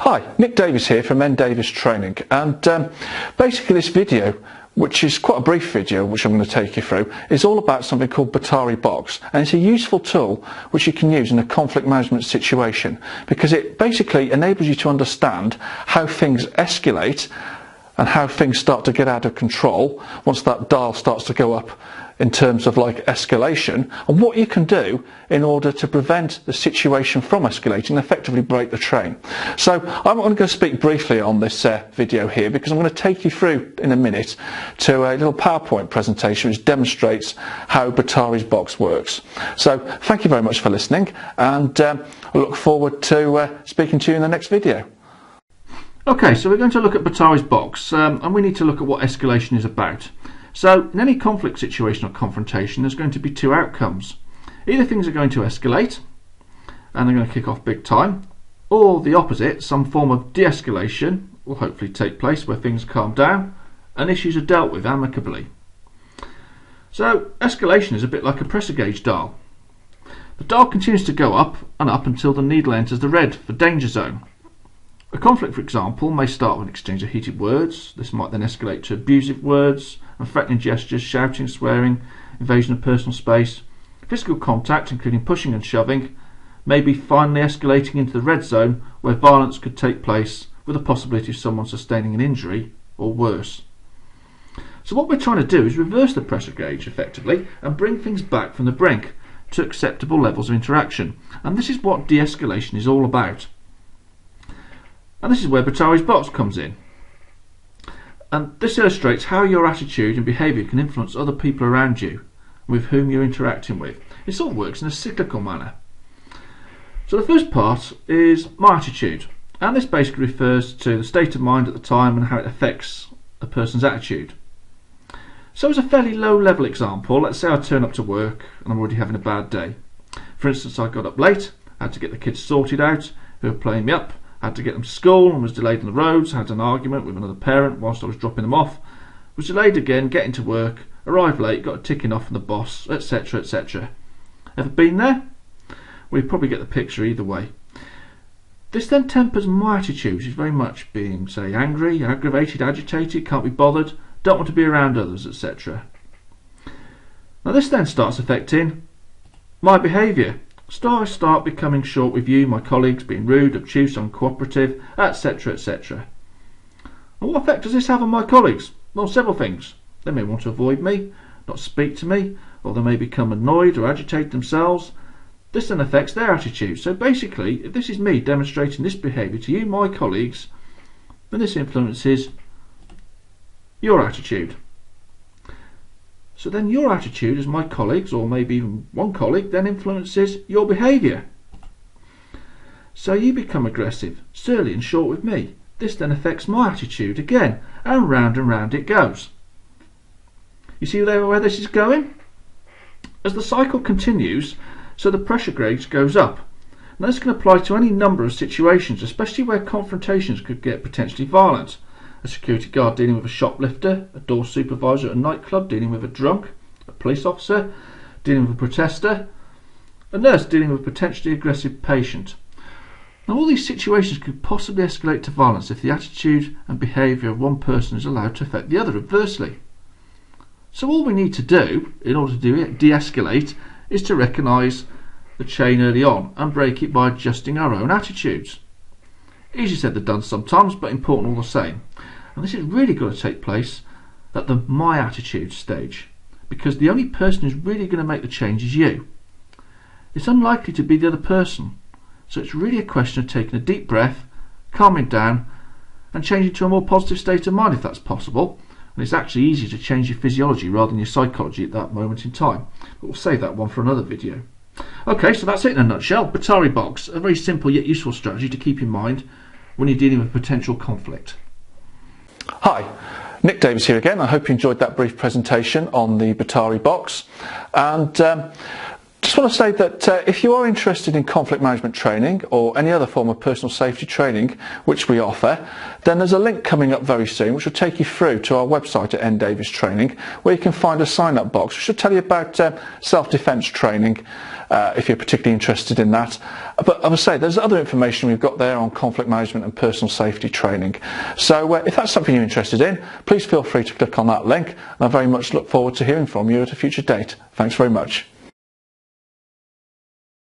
Hi, Nick Davies here from N Davies Training, and basically this video, which is quite a brief video which I'm going to take you through, is all about something called Batari Box, and it's a useful tool which you can use in a conflict management situation because it basically enables you to understand how things escalate and how things start to get out of control once that dial starts to go up in terms of like escalation, and what you can do in order to prevent the situation from escalating and effectively break the train. So I'm going to speak briefly on this video here because I'm going to take you through in a minute to a little PowerPoint presentation which demonstrates how Batari's Box works. So thank you very much for listening, and I look forward to speaking to you in the next video. Okay, so we're going to look at Batari's Box, and we need to look at what escalation is about. So in any conflict situation or confrontation, there's going to be two outcomes. Either things are going to escalate and they're going to kick off big time, or the opposite, some form of de-escalation will hopefully take place where things calm down and issues are dealt with amicably. So escalation is a bit like a pressure gauge dial. The dial continues to go up and up until the needle enters the red for danger zone. A conflict, for example, may start with an exchange of heated words. This might then escalate to abusive words and threatening gestures, shouting, swearing, invasion of personal space. Physical contact, including pushing and shoving, may be finally escalating into the red zone where violence could take place with the possibility of someone sustaining an injury or worse. So what we're trying to do is reverse the pressure gauge effectively and bring things back from the brink to acceptable levels of interaction. And this is what de-escalation is all about. And this is where Batari's Box comes in. And this illustrates how your attitude and behaviour can influence other people around you with whom you're interacting with. It sort of works in a cyclical manner. So the first part is my attitude, and this basically refers to the state of mind at the time and how it affects a person's attitude. So as a fairly low level example, let's say I turn up to work and I'm already having a bad day. For instance, I got up late, I had to get the kids sorted out who were playing me up, had to get them to school and was delayed on the roads, had an argument with another parent whilst I was dropping them off, was delayed again getting to work, arrived late, got a ticking off from the boss, etc, etc. Ever been there? Well, you probably get the picture either way. This then tempers my attitude, which is very much being, say, angry, aggravated, agitated, can't be bothered, don't want to be around others, etc. Now this then starts affecting my behaviour. I start becoming short with you, my colleagues, being rude, obtuse, uncooperative, etc, etc. And what effect does this have on my colleagues? Well, several things. They may want to avoid me, not speak to me, or they may become annoyed or agitate themselves. This then affects their attitude. So basically, if this is me demonstrating this behaviour to you, my colleagues, then this influences your attitude. So then your attitude as my colleagues, or maybe even one colleague, then influences your behaviour. So you become aggressive, surly and short with me. This then affects my attitude again, and round it goes. You see where this is going? As the cycle continues, so the pressure gauge goes up. Now this can apply to any number of situations, especially where confrontations could get potentially violent. A security guard dealing with a shoplifter, a door supervisor at a nightclub dealing with a drunk, a police officer dealing with a protester, a nurse dealing with a potentially aggressive patient. Now all these situations could possibly escalate to violence if the attitude and behaviour of one person is allowed to affect the other adversely. So all we need to do in order to de-escalate is to recognise the chain early on and break it by adjusting our own attitudes. Easy said than done sometimes, but important all the same. And this has really got to take place at the my attitude stage, because the only person who's really going to make the change is you. It's unlikely to be the other person, so it's really a question of taking a deep breath, calming down and changing to a more positive state of mind if that's possible. And it's actually easier to change your physiology rather than your psychology at that moment in time, but we'll save that one for another video. Okay, so that's it in a nutshell. Batari Box, a very simple yet useful strategy to keep in mind when you're dealing with potential conflict. Hi, Nick Davies here again. I hope you enjoyed that brief presentation on the Batari Box. And to Just want to say that if you are interested in conflict management training or any other form of personal safety training which we offer, then there's a link coming up very soon which will take you through to our website at Davis Training, where you can find a sign-up box which will tell you about self-defence training if you're particularly interested in that. But I would say there's other information we've got there on conflict management and personal safety training. So if that's something you're interested in, please feel free to click on that link, and I very much look forward to hearing from you at a future date. Thanks very much.